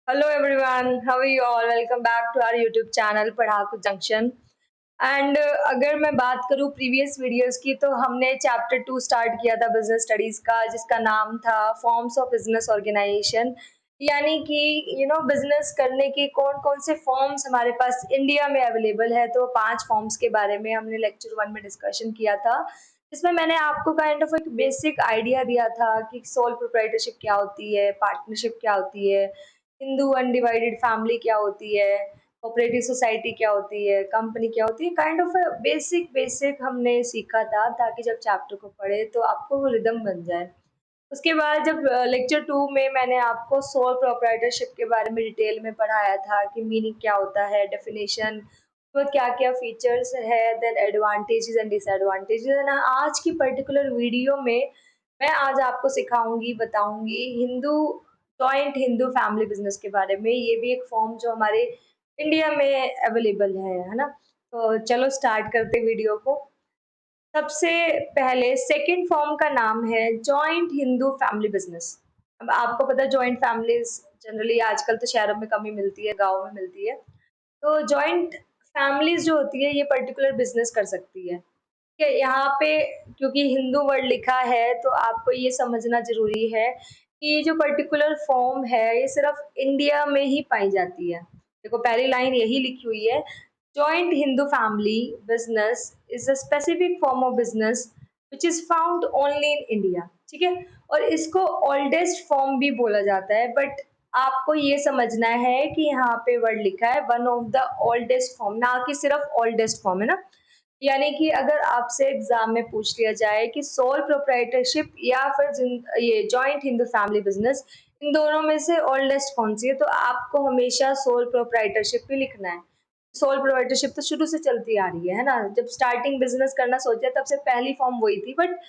Hello everyone, how are you all? Welcome back to our YouTube channel Padhaku Junction. And अगर मैं बात करूँ previous videos की तो हमने चैप्टर 2 स्टार्ट किया था बिजनेस स्टडीज का जिसका नाम था फॉर्म्स ऑफ बिजनेस ऑर्गेनाइजेशन। यानी कि बिजनेस करने की कौन कौन से फॉर्म्स हमारे पास इंडिया में अवेलेबल है, तो 5 फॉर्म्स के बारे में हमने लेक्चर 1 में डिस्कशन किया था। जिसमें मैंने आपको काइंड ऑफ एक बेसिक आइडिया दिया था कि सोल प्रोप्राइटरशिप क्या होती है, पार्टनरशिप क्या होती है, हिंदू अनडिवाइडेड फैमिली क्या होती है, कोऑपरेटिव सोसाइटी क्या होती है, कंपनी क्या होती है, काइंड ऑफ बेसिक बेसिक हमने सीखा था ताकि जब चैप्टर को पढ़े तो आपको वो रिदम बन जाए। उसके बाद जब लेक्चर 2 में मैंने आपको सोल प्रोप्राइटरशिप के बारे में डिटेल में पढ़ाया था कि मीनिंग क्या होता है, डेफिनेशन, तो क्या क्या फीचर्स है, देन एडवांटेजेस एंड डिसएडवांटेजेस। ना आज की पर्टिकुलर वीडियो में मैं आज आपको सिखाऊंगी, बताऊंगी Hindu joint Hindu family business के बारे में। ये भी एक फॉर्म जो हमारे इंडिया में अवेलेबल है ना। तो चलो स्टार्ट करते वीडियो को। सबसे पहले सेकंड फॉर्म का नाम है जॉइंट हिंदू फैमिली बिजनेस। अब आपको पता है जॉइंट फैमिलीज जनरली आजकल तो शहरों में कम ही मिलती है, गाँव में मिलती है। तो जॉइंट फैमिलीज जो होती है ये पर्टिकुलर बिजनेस कर सकती है। ठीक है, यहाँ पे क्योंकि हिंदू वर्ड लिखा है तो आपको ये समझना जरूरी है कि ये जो पर्टिकुलर फॉर्म है ये सिर्फ इंडिया में ही पाई जाती है। देखो पहली लाइन यही लिखी हुई है, joint Hindu family business is a specific form of business which is found only in India. ठीक है, और इसको ओल्डेस्ट फॉर्म भी बोला जाता है, बट आपको ये समझना है कि यहाँ पे वर्ड लिखा है one of the oldest form, ना कि सिर्फ ओल्डेस्ट फॉर्म, है ना। यानी कि अगर आपसे एग्जाम में पूछ लिया जाए कि सोल प्रोप्राइटरशिप या फिर ये जॉइंट हिंदू फैमिली बिजनेस, इन दोनों में से ओल्डेस्ट कौन सी है, तो आपको हमेशा सोल प्रोप्राइटरशिप ही लिखना है। सोल प्रोप्राइटरशिप तो शुरू से चलती आ रही है ना। जब स्टार्टिंग बिजनेस करना सोचा तब से पहली फॉर्म वही थी, but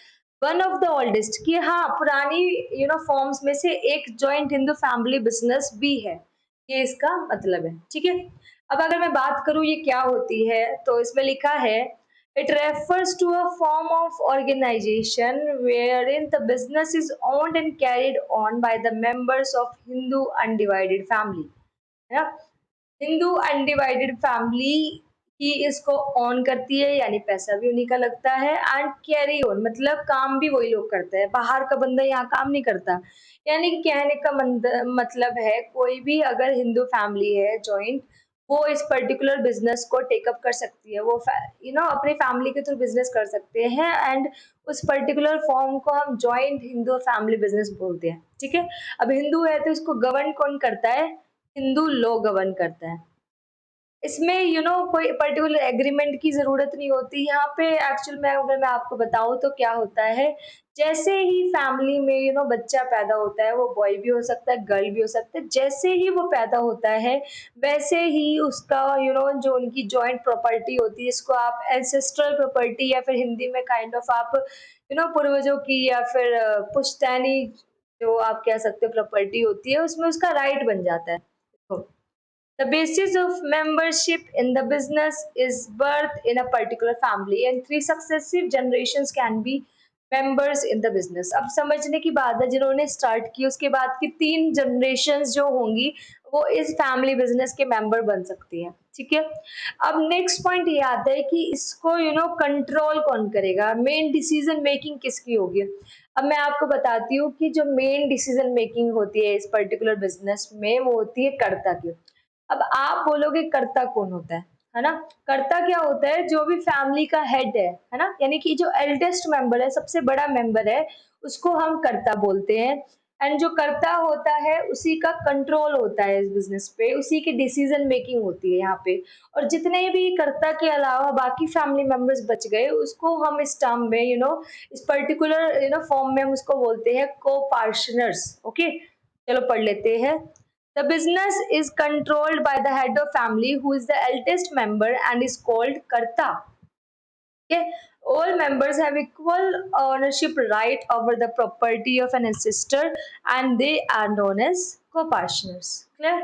one of the oldest कि हाँ पुरानी फॉर्म्स में से एक जॉइंट हिंदू फैमिली बिजनेस भी है, ये इसका मतलब है। ठीक है, अब अगर मैं बात करूं ये क्या होती है तो इसमें लिखा है it refers to a form of organization wherein the business is owned and carried on by the members of Hindu undivided family, है ना। हिंदू अनडिवाइडेड फैमिली ही इसको ऑन करती है, यानी पैसा भी उन्हीं का लगता है, एंड कैरी ऑन मतलब काम भी वही लोग करते हैं, बाहर का बंदा यहाँ काम नहीं करता। यानी कि कहने का मतलब है कोई भी अगर हिंदू फैमिली है जॉइंट, वो इस पर्टिकुलर बिजनेस को टेकअप कर सकती है, वो अपनी फैमिली के थ्रू बिजनेस कर सकते हैं, एंड उस पर्टिकुलर फॉर्म को हम जॉइंट हिंदू फैमिली बिजनेस बोलते हैं। ठीक है, अब हिंदू है तो इसको गवर्न कौन करता है, हिंदू लॉ गवर्न करता है। इसमें कोई पर्टिकुलर एग्रीमेंट की जरूरत नहीं होती यहाँ पे। एक्चुअल में अगर मैं आपको बताऊं तो क्या होता है, जैसे ही फैमिली में बच्चा पैदा होता है, वो बॉय भी हो सकता है गर्ल भी हो सकता है, जैसे ही वो पैदा होता है वैसे ही उसका जो उनकी जॉइंट प्रॉपर्टी होती है, इसको आप एंसेस्ट्रल प्रॉपर्टी या फिर हिंदी में काइंड ऑफ आप पूर्वजों की या फिर पुश्तैनी जो आप कह सकते हो प्रॉपर्टी होती है, उसमें उसका राइट बन जाता है। तो the basis of membership in the business is birth in a particular family and 3 successive generations can be members in the business। अब समझने की बात है, जिन्होंने स्टार्ट की उसके बाद की 3 जनरेशंस जो होंगी वो इस फैमिली बिजनेस के मेंबर बन सकती हैं। ठीक है, अब नेक्स्ट पॉइंट ये आता है कि इसको कंट्रोल कौन करेगा, मेन डिसीजन मेकिंग किसकी होगी। अब मैं आपको बताती हूँ कि जो मेन डिसीजन मेकिंग होती है इस पर्टिकुलर बिजनेस में वो होती है कर्ता की। अब आप बोलोगे कर्ता कौन होता है ना। कर्ता क्या होता है, जो भी फैमिली का हेड है ना, यानी कि जो एल्डेस्ट मेंबर है, सबसे बड़ा मेंबर है, उसको हम कर्ता बोलते हैं। एंड जो कर्ता होता है उसी का कंट्रोल होता है इस बिजनेस पे, उसी की डिसीजन मेकिंग होती है यहाँ पे। और जितने भी कर्ता के अलावा बाकी फैमिली मेंबर्स बच गए उसको हम इस टर्म में इस पर्टिकुलर फॉर्म में हम उसको बोलते हैं को पार्टनर्स। ओके, चलो पढ़ लेते हैं। The business is controlled by the head of family who is the eldest member and is called Karta. Okay, all members have equal ownership right over the property of an ancestor and they are known as co-partners. Clear?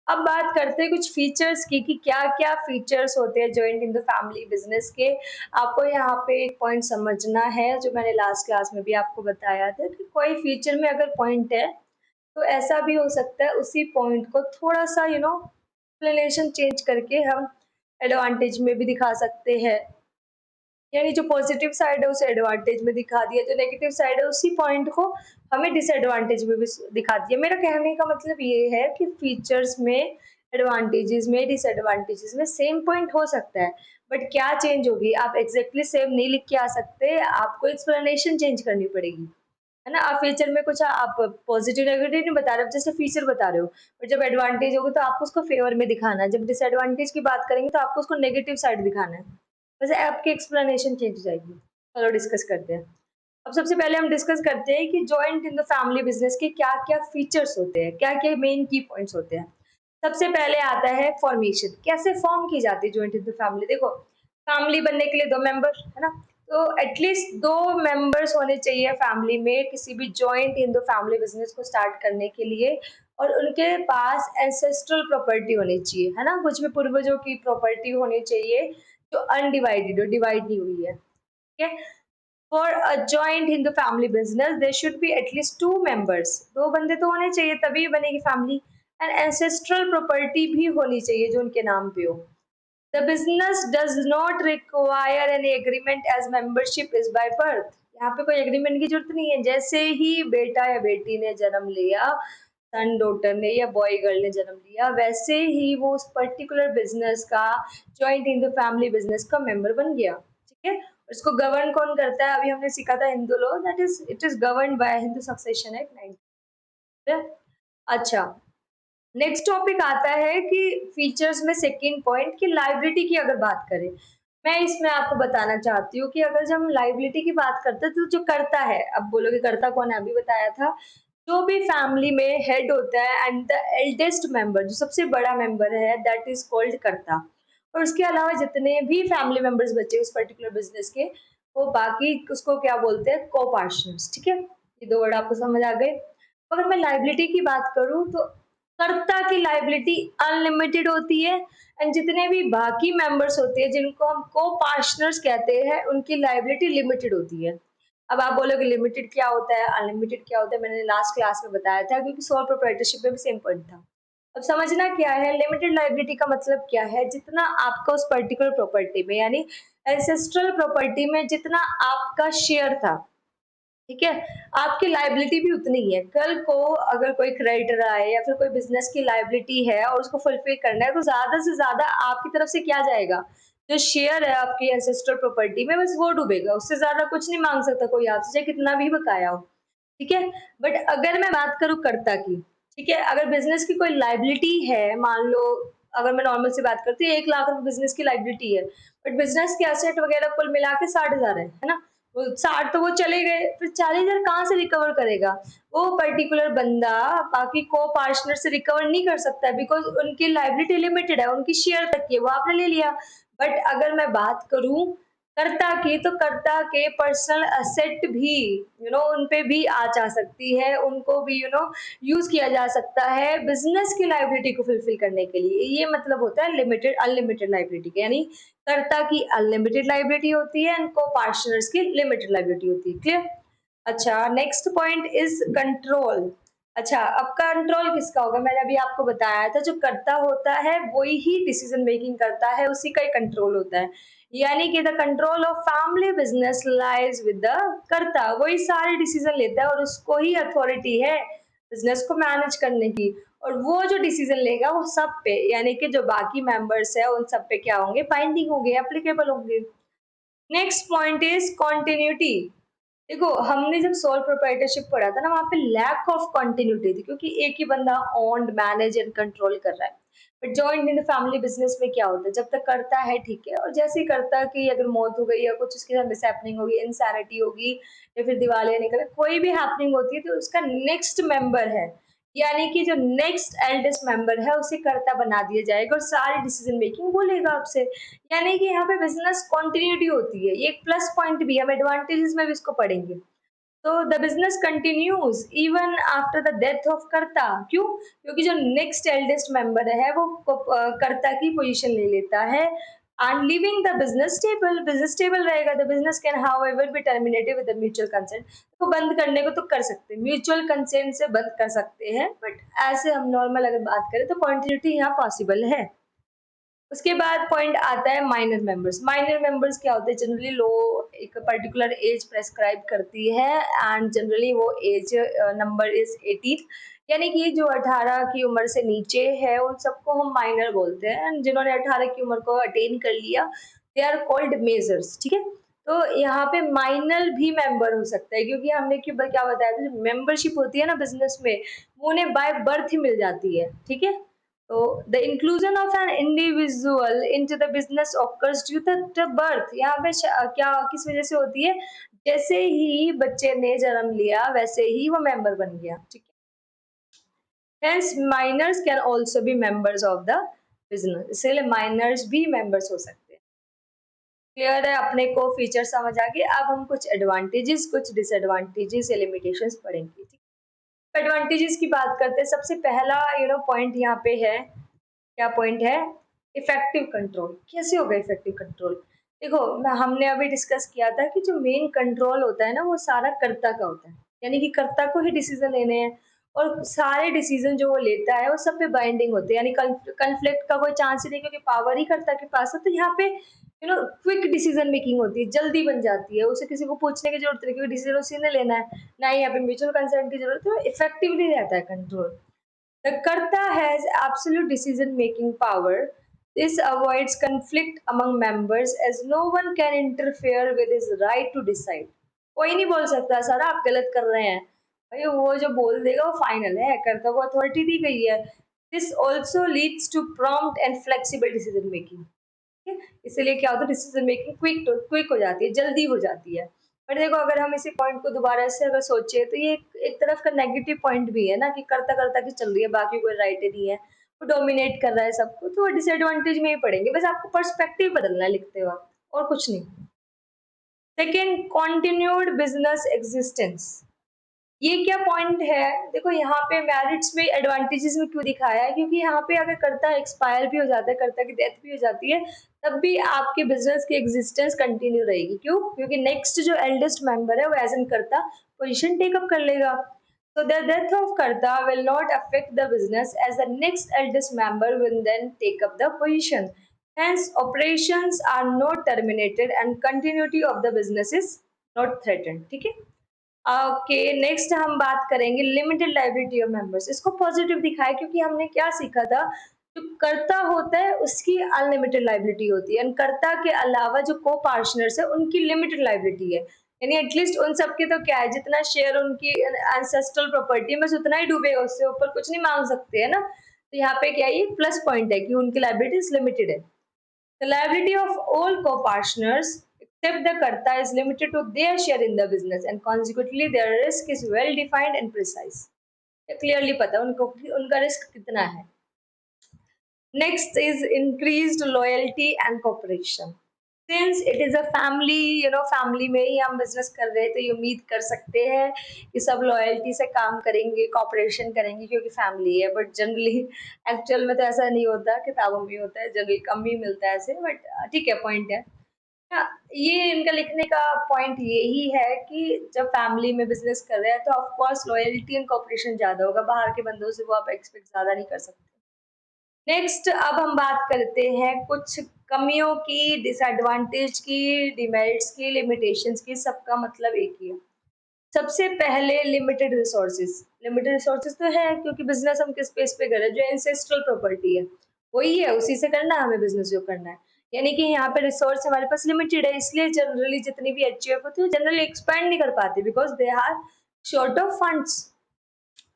अब बात करते हैं कुछ features की कि क्या क्या features होते हैं joint in the family business के। आपको यहाँ पे एक पॉइंट समझना है जो मैंने लास्ट क्लास में भी आपको बताया था कि कोई फीचर में अगर पॉइंट है तो ऐसा भी हो सकता है, उसी पॉइंट को थोड़ा सा एक्सप्लेनेशन चेंज करके हम एडवांटेज में भी दिखा सकते हैं, यानी जो पॉजिटिव साइड है उसे एडवांटेज में दिखा दिया, जो नेगेटिव साइड है उसी पॉइंट को हमें डिसएडवांटेज में भी दिखा दिया। मेरा कहने का मतलब ये है कि फीचर्स में, एडवांटेजेस में, डिसएडवांटेजेस में सेम पॉइंट हो सकता है, बट क्या चेंज होगी, आप एग्जैक्टली सेम नहीं लिख के आ सकते, आपको एक्सप्लेनेशन चेंज करनी पड़ेगी, है ना। आप फीचर में कुछ आप पॉजिटिव नेगेटिव नहीं बता रहे हो, जैसे फीचर बता रहे हो, और जब एडवांटेज होगी तो आपको उसको फेवर में दिखाना है, जब डिसएडवांटेज की बात करेंगे तो आपको उसको नेगेटिव साइड दिखाना है, वैसे आपकी एक्सप्लेनेशन चेंज हो जाएगी। चलो डिस्कस करते हैं। अब सबसे पहले हम डिस्कस करते हैं कि joint in the family business के क्या क्या फीचर्स होते हैं, क्या क्या मेन की पॉइंट्स होते हैं। सबसे पहले आता है फॉर्मेशन, कैसे फॉर्म की जाती है जॉइंट इन द फैमिली। देखो, फैमिली बनने के लिए दो मेंबर, है ना, तो एटलीस्ट दो मेंबर्स होने चाहिए फैमिली में किसी भी joint in the family business को स्टार्ट करने के लिए, और उनके पास एंसेस्ट्रल प्रॉपर्टी होनी चाहिए, है ना, कुछ भी पूर्वजों की प्रॉपर्टी होनी चाहिए जो अनडिवाइडेड हो, डिवाइड नहीं हुई है, ठीक है। For a joint in the family business there should be at least two members, दो बंदे तो होने चाहिए तभी बनेगी फैमिली, एंड एंसेस्ट्रल प्रॉपर्टी भी होनी चाहिए जो उनके नाम पे हो। The business does not require any agreement as membership is by birth. यहाँ पे कोई एग्रीमेंट की जरूरत नहीं है, जैसे ही बेटा या बेटी ने जन्म लिया, सन डॉटर ने या बॉय गर्ल ने जन्म लिया, वैसे ही वो उस पर्टिकुलर बिजनेस का, joint in the family business का मेंबर बन गया, ठीक है। इसको गवर्न कौन करता है, अभी हमने सीखा था Hindu law, that is it is govern by Hindu succession act 19। अच्छा, नेक्स्ट टॉपिक आता है कि फीचर्स में सेकंड पॉइंट की लाइबिलिटी की अगर बात करें, मैं इसमें आपको बताना चाहती हूँ कि अगर जब हम लाइबिलिटी की बात करते हैं तो जो करता है, अब बोलोगे करता कौन है, अभी बताया था, जो भी फैमिली में हेड होता है एंड द एल्डेस्ट मेंबर, जो सबसे बड़ा मेंबर है, दैट इज कॉल्ड करता। और उसके अलावा जितने भी फैमिली मेंबर्स बचे उस पर्टिकुलर बिजनेस के, वो बाकी उसको क्या बोलते हैं, को पार्टनर्स, ठीक है। ये दो वर्ड आपको समझ आ गए। अगर मैं लाइबिलिटी की बात करूं तो कर्ता की लाइबिलिटी अनलिमिटेड होती है, एंड जितने भी बाकी मेंबर्स होते हैं जिनको हम को पार्टनर्स कहते हैं, उनकी लाइबिलिटी लिमिटेड होती है। अब आप बोलोगे लिमिटेड क्या होता है, अनलिमिटेड क्या होता है, मैंने लास्ट क्लास में बताया था, क्योंकि सोल प्रोप्राइटरशिप में भी सेम पॉइंट था। अब समझना क्या है लिमिटेड लाइबिलिटी का मतलब, क्या है, जितना आपका उस पर्टिकुलर प्रॉपर्टी में, यानी एंसेस्ट्रल प्रॉपर्टी में जितना आपका शेयर था, ठीक है, आपकी लाइबिलिटी भी उतनी ही है। कल को अगर कोई क्रेडिटर आए या फिर कोई बिजनेस की लाइबिलिटी है और उसको फुलफिल करना है, तो ज्यादा से ज्यादा आपकी तरफ से क्या जाएगा, जो शेयर है आपकी एंसेस्ट्रल प्रॉपर्टी में, बस वो डूबेगा, उससे ज्यादा कुछ नहीं मांग सकता कोई आपसे, चाहे कितना भी बकाया हो, ठीक है। बट अगर मैं बात करूं कर्ता की, ठीक है, अगर बिजनेस की कोई लाइबिलिटी है, मान लो अगर मैं नॉर्मल से बात करती हूँ, 1 लाख रुपए बिजनेस की लाइबिलिटी है, बट बिजनेस के एसेट वगैरह कुल मिला के 60,000 है ना, वो 60 तो वो चले गए, फिर 40,000 कहाँ से रिकवर करेगा, वो पर्टिकुलर बंदा बाकी को पार्टनर से रिकवर नहीं कर सकता, बिकॉज उनकी लाइबिलिटी लिमिटेड है, उनकी शेयर तक की है, वो आपने ले लिया। बट अगर मैं बात करूं कर्ता की, तो कर्ता के पर्सनल असेट भी उन पे भी आ जा सकती है, उनको भी यूज किया जा सकता है बिजनेस की लाइबिलिटी को फुलफिल करने के लिए। ये मतलब होता है लिमिटेड अनलिमिटेड लाइबिलिटी के, यानी कर्ता की अनलिमिटेड लाइबिलिटी होती है एंड को पार्टनर्स की लिमिटेड लाइबिलिटी होती है, क्लियर। अच्छा, नेक्स्ट पॉइंट इज कंट्रोल। अच्छा, अब कंट्रोल किसका होगा, मैंने अभी आपको बताया था, जो कर्ता होता है वही ही डिसीजन मेकिंग करता है, उसी का ही कंट्रोल होता है, यानी कि the control of family business lies with the कर्ता, वही सारे डिसीजन लेता है और उसको ही अथॉरिटी है बिजनेस को मैनेज करने की, और वो जो डिसीजन लेगा वो सब पे, यानी कि जो बाकी मेंबर्स है उन सब पे क्या होंगे, बाइंडिंग होंगे, एप्लीकेबल होंगे। Next point is continuity. देखो, हमने जब सोल प्रोप्राइटरशिप पढ़ा था ना, वहां पे लैक ऑफ कंटिन्यूटी थी, क्योंकि एक ही बंदा ओन्ड मैनेज एंड कंट्रोल कर रहा है। Butt joint in the family business में क्या होता है, जब तक करता है ठीक है, और जैसे ही करता कि अगर मौत हो गई या कुछ उसके साथ मिसहैपनिंग होगी, इंसैनिटी होगी, या फिर दिवालिया निकले, कोई भी हैपनिंग होती है, तो उसका नेक्स्ट मेंबर है, यानी कि जो नेक्स्ट एल्डेस्ट मेंबर है उसे कर्ता बना दिया जाएगा और सारी डिसीजन मेकिंग वो लेगा आपसे, यानी कि यहाँ पे बिजनेस कंटिन्यूटी होती है। ये एक प्लस पॉइंट भी, हम एडवांटेजेस में भी इसको पढ़ेंगे। तो the business continues even after the death of कर्ता, क्यों, क्योंकि जो नेक्स्ट एल्डेस्ट मेंबर है वो कर्ता की पोजीशन ले लेता है, and living the business stable रहेगा। The business can however be terminated with the mutual consent. तो बंद करने को तो कर सकते हैं, म्यूचुअल कंसेंट से बंद कर सकते हैं, बट ऐसे हम नॉर्मल अगर बात करें तो कॉन्टिन्यूटी यहाँ पॉसिबल है। उसके बाद पॉइंट आता है माइनर मेंबर्स। माइनर मेंबर्स क्या होते हैं? जनरली लो एक पर्टिकुलर एज प्रेस्क्राइब करती है एंड जनरली वो एज नंबर इज 18, यानी कि जो 18 की उम्र से नीचे है उन सबको हम माइनर बोलते हैं, एंड जिन्होंने 18 की उम्र को अटेन कर लिया दे आर कॉल्ड मेजर्स। ठीक है, तो यहाँ पे माइनर भी मेंबर हो सकता है, क्योंकि हमने क्या बताया था, जो मेंबरशिप होती है ना बिजनेस में, वो उन्हें बाय बर्थ ही मिल जाती है। ठीक है, तो the inclusion of an individual into the business occurs due the birth. यहाँ पे क्या किस वजह से होती है? जैसे ही बच्चे ने जन्म लिया वैसे ही वो मेंबर बन गया। ठीक है, hence minors can also be members of the business, इसलिए माइनर्स भी मेंबर्स हो सकते हैं। क्लियर है? अपने को फीचर समझ आ गए। अब हम कुछ एडवांटेजेस कुछ डिसएडवांटेजेस या लिमिटेशंस पढ़ेंगे। एडवांटेजेस की बात करते हैं। सबसे पहला पॉइंट यहाँ पे है, क्या पॉइंट है? Effective control. कैसे होगा इफेक्टिव कंट्रोल? देखो, हमने अभी डिस्कस किया था कि जो मेन कंट्रोल होता है ना वो सारा कर्ता का होता है, यानी कि कर्ता को ही डिसीजन लेने हैं, और सारे डिसीजन जो वो लेता है वो सब पे बाइंडिंग होते हैं, यानी कन्फ्लिक्ट का कोई चांस ही नहीं, क्योंकि पावर ही कर्ता के पास है। तो यहाँ पे क्विक डिसीजन मेकिंग होती है, जल्दी बन जाती है, उसे किसी को पूछने की जरूरत नहीं, क्योंकि डिसीजन उसी ने लेना है, ना ही यहाँ पे म्यूचुअल कंसेंट की जरूरत है, इफेक्टिवली रहता है control. The Karta has absolute decision making power. This avoids conflict among members as no one can interfere with his right to decide. कोई नहीं बोल सकता सर आप गलत कर रहे हैं, भाई वो जो बोल देगा वो फाइनल है, कर्ता को अथॉरिटी दी गई है। This also leads to prompt and flexible decision making. इसीलिए क्या होता है, डिसीजन मेकिंग क्विक हो जाती है, जल्दी हो जाती है। पर देखो, अगर हम इसी पॉइंट को दोबारा से अगर सोचे तो ये एक तरफ का नेगेटिव पॉइंट भी है ना, कि करता करता की चल रही है, बाकी कोई राइट नहीं है, वो डोमिनेट कर रहा है सबको, तो वो डिसएडवांटेज में ही पड़ेंगे। बस आपको पर्सपेक्टिव बदलना है लिखते वक्त, और कुछ नहीं। Second, continued business existence. ये क्या पॉइंट है? देखो, यहाँ पे मेरिट्स में एडवांटेजेस में क्यों दिखाया है, क्योंकि यहाँ पे अगर कर्ता एक्सपायर भी हो जाता है, कर्ता की डेथ भी हो जाती है, तब भी आपके बिजनेस की एग्जिस्टेंस कंटिन्यू रहेगी। क्यों? क्योंकि नेक्स्ट जो एल्डेस्ट मेंबर है वो एज एन कर्ता पोजीशन टेकअप कर लेगा। So the death of Karta will not affect the business, as the next eldest member will then take up the position. Hence, operations are not terminated and continuity of the business is not threatened. ठीक है? Okay, next हम बात करेंगे limited liability of members. इसको positive दिखाया, क्योंकि हमने क्या सीखा था, जो कर्ता होता है उसकी अनलिमिटेड लाइबिलिटी होती है, कर्ता के अलावा जो को पार्टनर्स है उनकी लिमिटेड लाइबिलिटी है, यानी एटलीस्ट उन सबके तो क्या है, जितना शेयर उनकी एंसेस्ट्रल प्रॉपर्टी में उतना ही डूबेगा, उससे ऊपर कुछ नहीं मांग सकते है ना। तो यहाँ पे क्या है, ये प्लस पॉइंट है कि उनकी लाइबिलिटीज लिमिटेड है। The liability of all co-partners except the Karta is limited to their share in the business, and consequently their risk is well defined and precise. Clearly पता है उनको उनका रिस्क कितना है। Next is increased loyalty and cooperation. Since it is a family, family में ही हम business कर रहे हैं, तो ये उम्मीद कर सकते हैं कि सब लॉयल्टी से काम करेंगे, कॉपरेशन करेंगे, क्योंकि फैमिली है। बट जनरली एक्चुअल में तो ऐसा नहीं होता, किताबों में होता है, जनरली कम ही मिलता है ऐसे, बट ठीक है, पॉइंट है। हाँ, ये इनका लिखने का पॉइंट यही है कि जब फैमिली में बिजनेस कर रहे हैं तो of course loyalty and cooperation ज्यादा होगा, बाहर के बंदों से वो आप एक्सपेक्ट ज्यादा नहीं कर सकते। नेक्स्ट, अब हम बात करते हैं कुछ कमियों की, डिसएडवांटेज की, डिमेरिट्स की, लिमिटेशंस की। सबका मतलब एक ही है। सबसे पहले लिमिटेड रिसोर्सेज। लिमिटेड रिसोर्सेज तो है, क्योंकि बिजनेस हम किस बेस पे कर रहे हैं, जो एंसेस्ट्रल प्रॉपर्टी है वही है, उसी से करना है हमें बिजनेस, जो करना है। यानी कि यहाँ पे रिसोर्स हमारे पास लिमिटेड है, इसलिए जनरली जितनी भी एचयूएफ होती है जनरली एक्सपेंड नहीं कर पाती, because they are short of funds.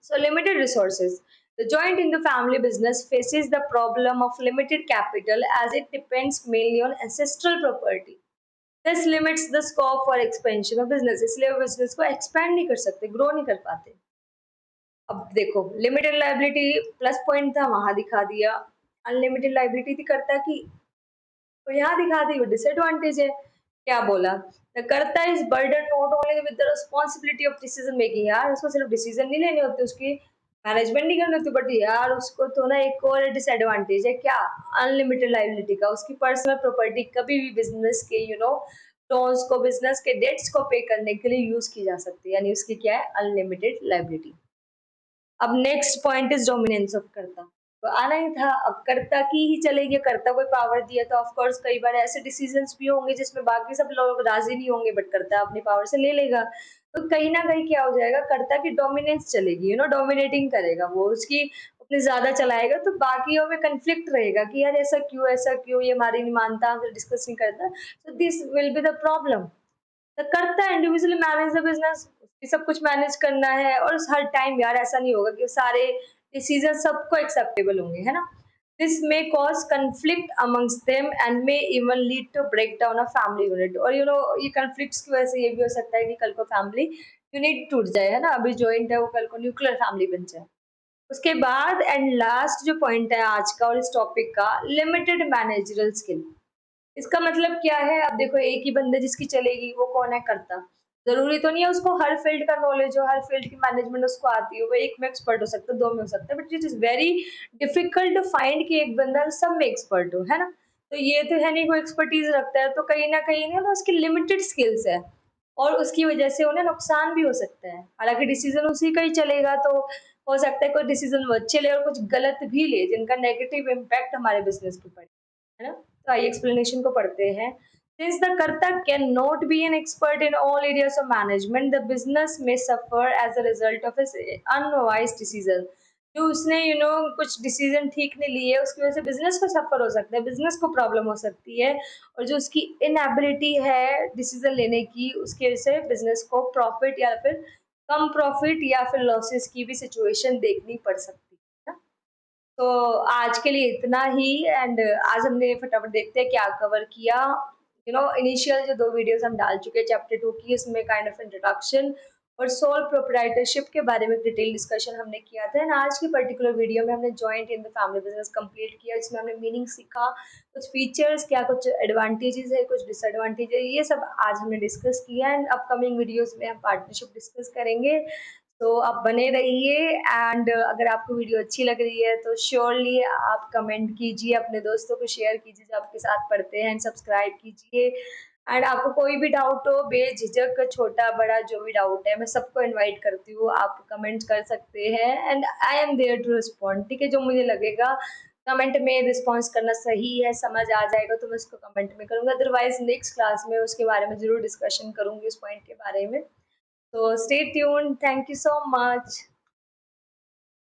So limited resources. The joint in the family business faces the problem of limited capital, as it depends mainly on ancestral property. This limits the scope for expansion of business. इसलिए वो business को expand नहीं कर सकते, grow नहीं कर पाते। अब देखो, limited liability प्लस पॉइंट था, वहां दिखा दिया। अनलिमिटेड लाइबिलिटी थी कर्ता की, तो यहाँ दिखा दी, वो डिसएडवांटेज है। क्या बोला? द कर्ता is burden not only with the responsibility of decision making. यार उसको सिर्फ डिसीजन नहीं लेने होते, उसकी मैनेजमेंट नहीं करने तो, बट यार उसको तो ना एक और डिसएडवांटेज है क्या, अनलिमिटेड लाइबिलिटी का। उसकी पर्सनल प्रॉपर्टी कभी भी बिजनेस के लोन्स को, बिजनेस के डेट्स को पे करने के लिए यूज की जा सकती है, यानी उसकी क्या है, अनलिमिटेड लाइबिलिटी। अब next point is dominance of कर्ता। तो आना ही था, अब कर्ता की ही चलेगी, कर्ता को पावर दिया तो ऑफ कोर्स कई बार ऐसे डिसीजंस भी होंगे जिसमें बाकी सब लोग राजी नहीं होंगे, बट कर्ता अपनी पावर से ले लेगा। तो कहीं ना कहीं क्या हो जाएगा, कर्ता की डोमिनेंस चलेगी, डोमिनेटिंग करेगा वो, उसकी अपने ज्यादा चलाएगा, तो बाकियों में कंफ्लिक्ट रहेगा कि यार ऐसा क्यों, ऐसा क्यों, ये हमारी नहीं मानता, हमसे डिस्कस नहीं करता। So this will be the problem. तो करता है इंडिविजुअली मैनेज द बिजनेस, सब कुछ मैनेज करना है, और हर टाइम यार ऐसा नहीं होगा कि सारे डिसीजन सबको एक्सेप्टेबल होंगे, है ना। This may cause conflict amongst them and may even lead to break down a family unit. और ये कंफ्लिक्ट्स की वजह से ये भी हो सकता है कि कल को फैमिली यूनिट टूट जाए, है ना, अभी जॉइंट है वो कल को न्यूक्लियर फैमिली बन जाए। उसके बाद एंड लास्ट जो पॉइंट है आज का और इस टॉपिक का, लिमिटेड मैनेजरल स्किल। इसका मतलब क्या है, अब देखो एक ही बंदे जिसकी चलेगी वो कौन है, करता। जरूरी तो नहीं है उसको हर फील्ड का नॉलेज हो, हर फील्ड की मैनेजमेंट उसको आती हो, वो एक में एक्सपर्ट हो सकता है, दो में हो सकता है, but it is very difficult to find कि एक बंदा सब में एक्सपर्ट हो, है ना। तो ये तो है नहीं कोई एक्सपर्टीज रखता है, तो कहीं ना कहीं ना उसकी लिमिटेड स्किल्स है, और उसकी वजह से उन्हें नुकसान भी हो सकता है। हालांकि डिसीजन उसी का ही चलेगा, तो हो सकता है कोई डिसीजन वो अच्छे ले और कुछ गलत भी ले, जिनका नेगेटिव इम्पैक्ट हमारे बिजनेस पे पड़े, है ना। तो आइए एक्सप्लेनेशन को पढ़ते हैं। Since the Karta cannot be an expert in all areas of management, the business may suffer as a result of his unwise decision. जो उसने कुछ डिसीजन ठीक नहीं लिए, उसकी वजह से बिजनेस को सफर हो सकता है, बिजनेस को प्रॉब्लम हो सकती है, और जो उसकी इनएबिलिटी है डिसीजन लेने की, उसकी वजह से बिजनेस को प्रॉफिट या फिर कम प्रॉफिट या फिर लॉसेस की भी सिचुएशन देखनी पड़ सकती है। तो आज के लिए इतना ही, एंड आज हमने फटाफट देखते हैं क्या कवर किया। इनिशियल जो दो वीडियोस हम डाल चुके हैं चैप्टर 2 की, इसमें काइंड ऑफ इंट्रोडक्शन और सोल प्रोप्राइटरशिप के बारे में डिटेल डिस्कशन हमने किया था, एंड आज की पर्टिकुलर वीडियो में हमने joint in the family business complete किया, जिसमें हमने मीनिंग सीखा, कुछ फीचर्स क्या, कुछ एडवांटेजेस है, कुछ डिसएडवांटेज है, ये सब आज हमने डिस्कस किया, एंड अपकमिंग वीडियोस में हम पार्टनरशिप डिस्कस करेंगे। तो आप बने रहिए, एंड अगर आपको वीडियो अच्छी लग रही है तो श्योरली आप कमेंट कीजिए, अपने दोस्तों को शेयर कीजिए जो आपके साथ पढ़ते हैं, एंड सब्सक्राइब कीजिए। एंड आपको कोई भी डाउट हो, बेझिझक, छोटा बड़ा जो भी डाउट है, मैं सबको इनवाइट करती हूँ, आप कमेंट कर सकते हैं, and I am there to respond. ठीक है, जो मुझे लगेगा कमेंट में रिस्पॉन्स करना सही है, समझ आ जाएगा, तो मैं उसको कमेंट में करूँगा, अदरवाइज नेक्स्ट क्लास में उसके बारे में जरूर डिस्कशन करूँगी, उस पॉइंट के बारे में। So stay tuned. Thank you so much.